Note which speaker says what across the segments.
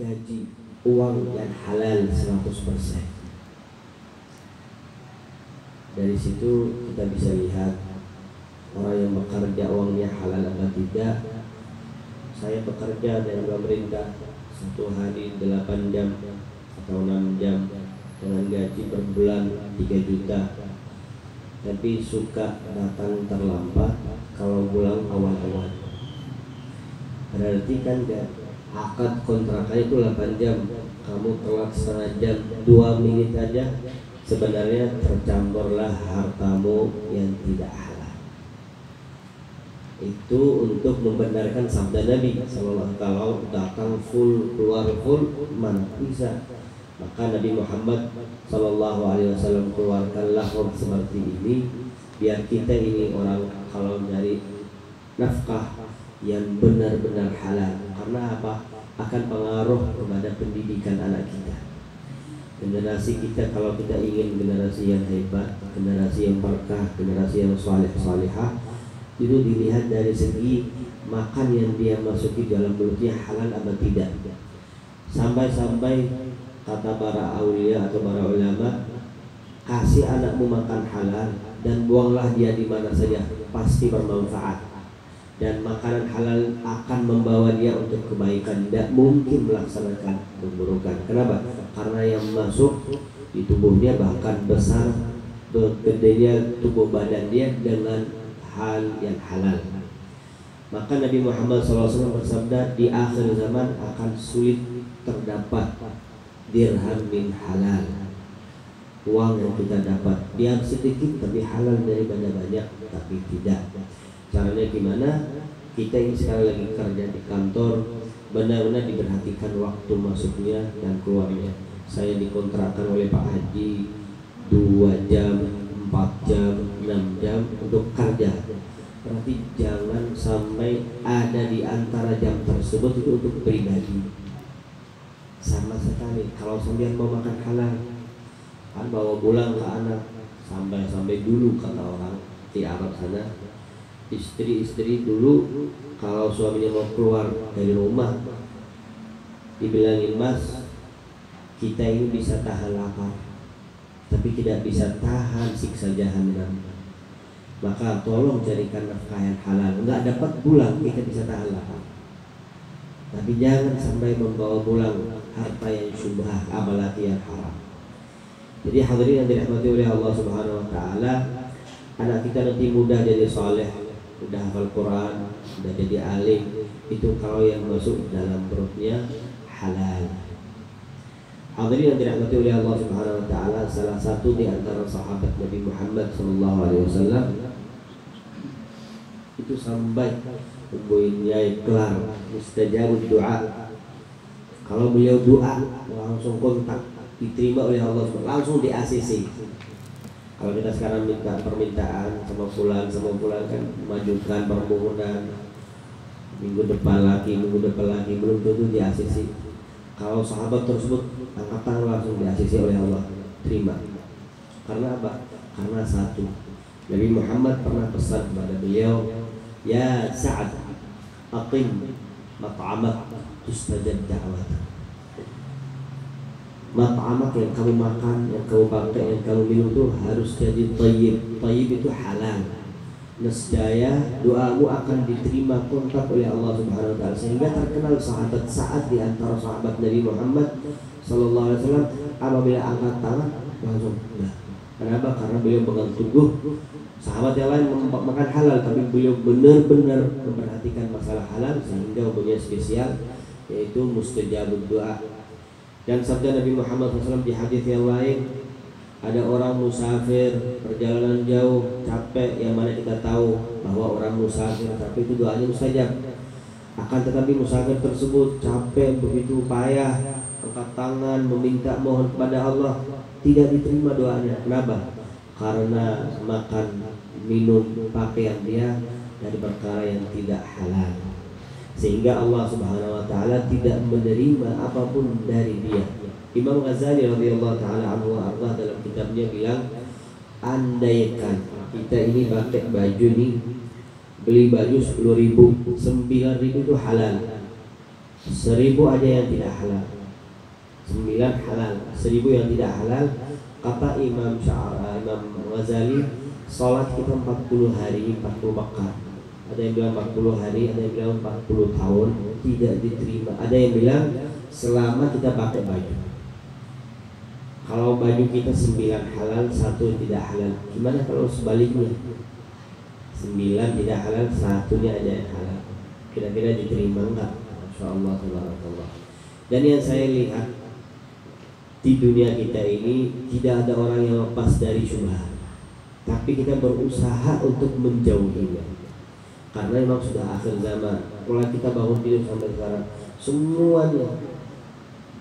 Speaker 1: gaji, uang yang halal 100%. Dari situ kita bisa lihat orang yang bekerja uangnya halal atau tidak. Saya bekerja dengan pemerintah satu hari 8 jam atau 6 jam dengan gaji per bulan 3 juta, tapi suka datang terlambat kalau pulang awal-awal. Berarti kan akad kontraknya itu 8 jam, kamu telat setengah jam, 2 menit aja, sebenarnya tercampurlah hartamu yang tidak halal. Itu untuk membenarkan sabda Nabi sallallahu alaihi wasallam, kalau datang full keluar full mana bisa. Maka Nabi Muhammad sallallahu alaihi wasallam keluarkanlah seperti ini biar kita ini orang kalau dari nafkah yang benar-benar halal. Karena apa? Akan pengaruh kepada pendidikan anak kita. Generasi kita, kalau kita ingin generasi yang hebat, generasi yang berkah, generasi yang saleh-salihah, itu dilihat dari segi makan yang dia masuki dalam mulutnya halal atau tidak. Sampai-sampai kata para aulia atau para ulama, kasih anakmu makan halal dan buanglah dia di mana saja, pasti bermanfaat. Dan makanan halal akan membawa dia untuk kebaikan, tidak mungkin melaksanakan keburukan. Kenapa? Karena yang masuk di tubuhnya bahkan besar, gedenya tubuh badan dia dengan hal yang halal. Maka Nabi Muhammad SAW bersabda, di akhir zaman akan sulit terdapat dirham min halal. Uang yang kita dapat dia sedikit tapi halal daripada banyak, tapi tidak. Caranya gimana? Kita ini sekarang lagi kerja di kantor, benar-benar diperhatikan waktu masuknya dan keluarnya. Saya dikontrakkan oleh Pak Haji 2 jam, 4 jam, 6 jam untuk kerja. Berarti jangan sampai ada di antara jam tersebut itu untuk pribadi sama sekali. Kalau sambil mau makan halal, kan bawa pulang ke anak. Sampai dulu kata orang di Arab sana, istri-istri dulu kalau suaminya mau keluar dari rumah dibilangin, mas, kita ini bisa tahan lapar tapi tidak bisa tahan siksa jahanam. Maka tolong carikan nafkah yang halal. Enggak dapat pulang kita bisa tahan lapar, tapi jangan sampai membawa pulang harta yang syubhah, apalagi yang haram. Jadi hadirin yang dirahmati oleh Allah Subhanahu wa taala, anak kita nanti mudah jadi saleh, udah hafal Quran, udah jadi alim, itu kalau yang masuk dalam perutnya halal. Hadirin yang dirahmati oleh Allah Subhanahu wa taala, salah satu di antara sahabat Nabi Muhammad sallallahu alaihi wasallam itu sampai mempunyai gelar mustajabud doa. Kalau beliau doa langsung kontak, diterima oleh Allah, langsung di ACC. Kalau kita sekarang minta permintaan sama fulan kan majukan permohonan, minggu depan lagi, belum tentu di ACC. Kalau sahabat tersebut angkat tangan langsung di ACC oleh Allah, terima. Karena apa? Karena satu, Nabi Muhammad pernah pesan kepada beliau, ya Sa'ad, aqim mat'amak tustajab da'watak. Mat'amak yang kamu makan, yang kamu pakai, yang kamu minum itu harus jadi tayyib. Tayyib itu halal. Nescaya doamu akan diterima kontak oleh Allah Subhanahu wa taala. Sehingga terkenal sahabat Sa'ad di antara sahabat Nabi Muhammad sallallahu alaihi wasallam, apabila angkat tangan langsung dah. Kenapa? Karena beliau pegang teguh. Sahabat yang lain makan halal, tapi beliau benar-benar memperhatikan masalah halal sehingga mempunyai spesial, yaitu mustajabud doa. Dan sabda Nabi Muhammad SAW di hadis yang lain, ada orang musafir perjalanan jauh capek, yang mana kita tahu bahwa orang musafir tapi itu doanya mustajab. Akan tetapi musafir tersebut capek begitu payah, angkat tangan meminta mohon kepada Allah, tidak diterima doanya. Kenapa? Karena makan, minum, pakaian dia dari perkara yang tidak halal, sehingga Allah Subhanahu wa taala tidak menerima apapun dari dia. Imam Ghazali radhiyallahu taala anhu arwah dalam kitabnya bilang, andaikan kita ini pakai baju nih, beli baju 10.000, 9.000 itu halal, 1000 aja yang tidak halal, 9 halal, 1000 yang tidak halal. Kata Imam Ghazali, sholat kita 40 hari 40 pekan. Ada yang bilang 40 hari, ada yang bilang 40 tahun tidak diterima. Ada yang bilang selama kita pakai baju. Kalau baju kita 9 halal, 1 tidak halal. Gimana kalau sebaliknya? 9 tidak halal, 1-nya aja yang halal. Kira-kira diterima enggak? Masya Allah, tabarakallah. Dan yang saya lihat di dunia kita ini tidak ada orang yang lepas dari syubhat, tapi kita berusaha untuk menjauhinya. Karena memang sudah akhir zaman. Mulai kita bangun tidur sampai sekarang, semuanya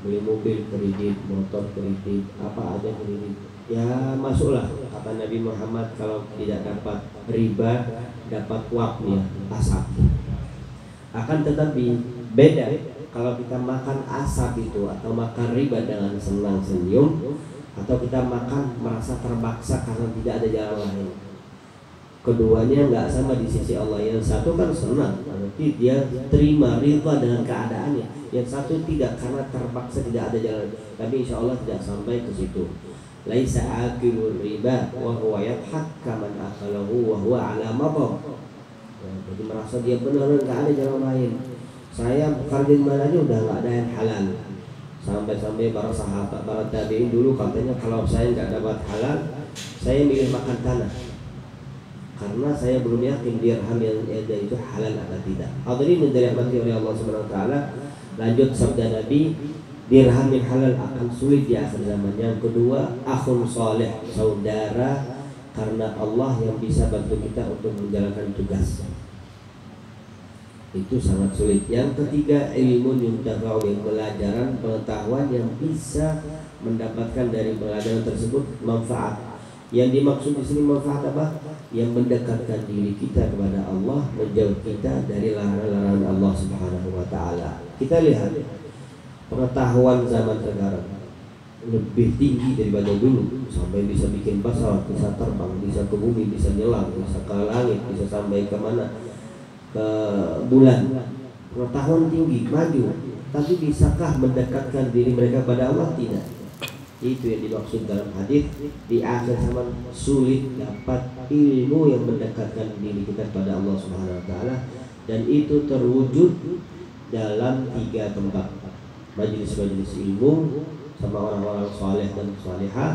Speaker 1: beli mobil kredit, motor kredit, apa aja kredit. Ya masuklah, kata Nabi Muhammad, kalau tidak dapat riba, dapat waknya asap. Akan tetapi beda kalau kita makan asap itu atau makan riba dengan senang senyum, atau kita makan merasa terpaksa karena tidak ada jalan lain. Keduanya nggak sama di sisi Allah. Yang satu kan senang, berarti dia terima ridha dengan keadaannya. Yang satu tidak, karena terpaksa tidak ada jalan. Tapi insya Allah tidak sampai ke situ. Laisa akilur riba wa huwa yadhak kaman akalahu wa huwa ala madhab. Jadi merasa dia benar, nggak ada jalan lain. Saya kerja di mana aja udah nggak ada yang halal. Sampai-sampai para sahabat, para tabi'in dulu katanya kalau saya nggak dapat halal, saya milih makan tanah. Karena saya belum yakin dirham yang ada itu halal atau tidak. Hadirin yang dirahmati oleh Allah Subhanahu wa taala, lanjut sabda Nabi, dirham yang halal akan sulit di akhir zaman. Yang kedua, akhun saleh, saudara karena Allah yang bisa bantu kita untuk menjalankan tugas. Itu sangat sulit. Yang ketiga, ilmu yuntafa'u, pelajaran, pengetahuan yang bisa mendapatkan dari pelajaran tersebut manfaat. Yang dimaksud di sini manfaat apa? Yang mendekatkan diri kita kepada Allah, menjauh kita dari larangan-larangan Allah Subhanahu wa taala. Kita lihat pengetahuan zaman sekarang lebih tinggi daripada dulu, sampai bisa bikin pesawat, bisa terbang, bisa ke bumi, bisa nyelam, bisa ke langit, bisa sampai ke mana? Ke bulan. Pengetahuan tinggi, maju. Tapi bisakah mendekatkan diri mereka pada Allah? Tidak. Itu yang dimaksud dalam hadis, di akhir zaman sulit dapat ilmu yang mendekatkan diri kita pada Allah Subhanahu wa taala, dan itu terwujud dalam 3 tempat. Majelis-majelis ilmu sama orang-orang saleh dan salihah.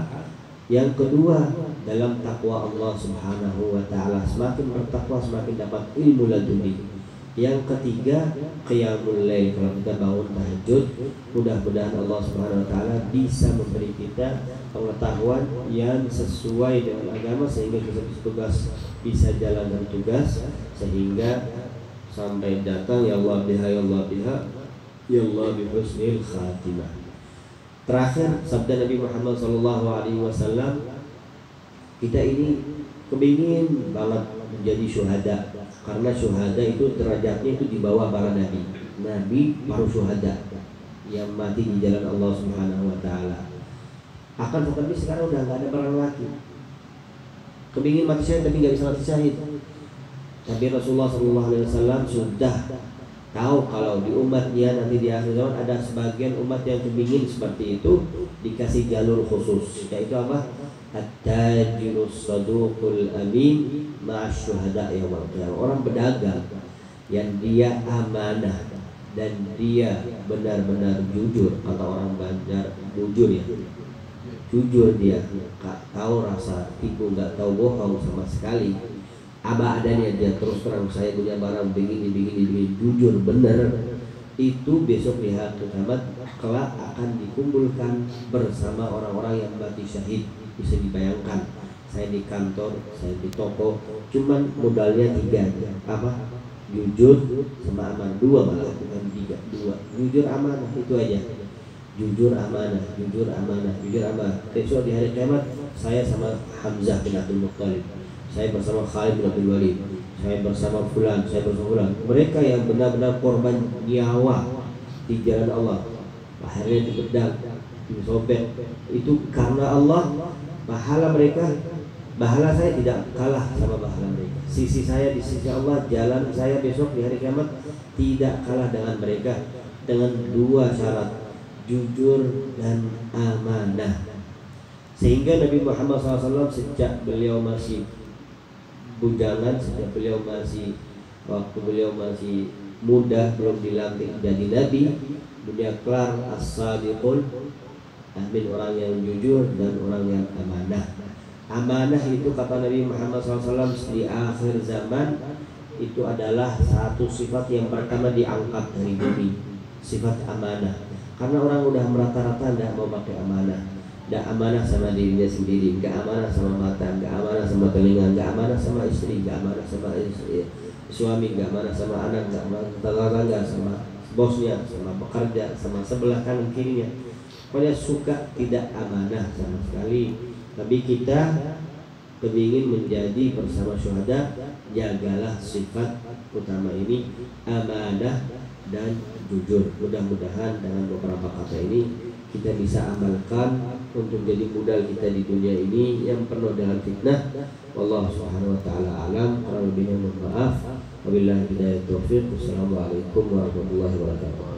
Speaker 1: Yang kedua, dalam takwa Allah Subhanahu wa taala, semakin bertakwa semakin dapat ilmu laduni. Yang ketiga, qiyamul lail, kalau kita bangun tahajud, mudah-mudahan Allah Subhanahu wa taala bisa memberi kita pengetahuan yang sesuai dengan agama sehingga kita bisa jalankan tugas, sehingga sampai datang ya Allah biha ya Allah biha ya Allah bi husnil khatimah. Terakhir, sabda Nabi Muhammad SAW, kita ini kepingin banget menjadi syuhada. Karena syuhada itu derajatnya itu di bawah para nabi. Nabi baru syuhada yang mati di jalan Allah Subhanahu wa taala. Akan tetapi sekarang udah nggak ada perang lagi. Kepingin mati syahid tapi nggak bisa mati syahid. Tapi Rasulullah SAW sudah tahu kalau di umatnya nanti di akhir zaman ada sebagian umat yang kepingin seperti itu, dikasih jalur khusus. Yaitu apa? At-tajirus saduqul amin ma'asyuhada yaumil qiyamah. Orang berdagang yang dia amanah dan dia benar-benar jujur. Kata orang Banjar, jujur ya, jujur dia, gak tahu rasa tipu, gak tahu bohong sama sekali. Apa adanya dia terus terang, saya punya barang begini, jujur benar. Itu besok di hari kiamat kelak akan dikumpulkan bersama orang-orang yang mati syahid. Bisa dibayangkan, saya di kantor, saya di toko, cuman modalnya 3 aja. Apa? Jujur sama amanah. 2 malah, bukan 3, 2. Jujur amanah, itu aja. Jujur amanah, jujur amanah, jujur amanah. Besok di hari kiamat saya sama Hamzah bin Abdul Muttalib, saya bersama Khalid bin Abdul Walid, saya bersama fulan, saya bersama fulan. Mereka yang benar-benar korban nyawa di jalan Allah, akhirnya dipedang, disobek. Itu karena Allah. Pahala mereka, pahala saya tidak kalah sama pahala mereka. Sisi saya di sisi Allah, jalan saya besok di hari kiamat tidak kalah dengan mereka. dengan dua syarat, jujur dan amanah. Sehingga Nabi Muhammad SAW sejak beliau masih bujangan, sejak beliau masih waktu beliau masih muda, belum dilantik jadi nabi, beliau kelar as-sadiqul amin, orang yang jujur dan orang yang amanah. Amanah itu kata Nabi Muhammad SAW di akhir zaman itu adalah satu sifat yang pertama diangkat dari bumi, sifat amanah. Karena orang udah merata-rata tidak mau pakai amanah, tidak amanah sama dirinya sendiri, nggak amanah sama mata, nggak amanah sama telinga, nggak amanah sama istri, nggak amanah sama suami, nggak amanah sama anak, nggak amanah tetangga, sama bosnya, sama pekerja, sama sebelah kanan kirinya. Pokoknya suka tidak amanah sama sekali. Tapi kita kepingin menjadi bersama syuhada, jagalah sifat utama ini, amanah dan jujur. Mudah-mudahan dengan beberapa kata ini kita bisa amalkan untuk jadi modal kita di dunia ini yang penuh dengan fitnah. Wallahu subhanahu wa ta'ala alam. Kurang lebihnya mohon maaf. Wabillahi hidayah taufiq. Wassalamualaikum warahmatullahi wabarakatuh.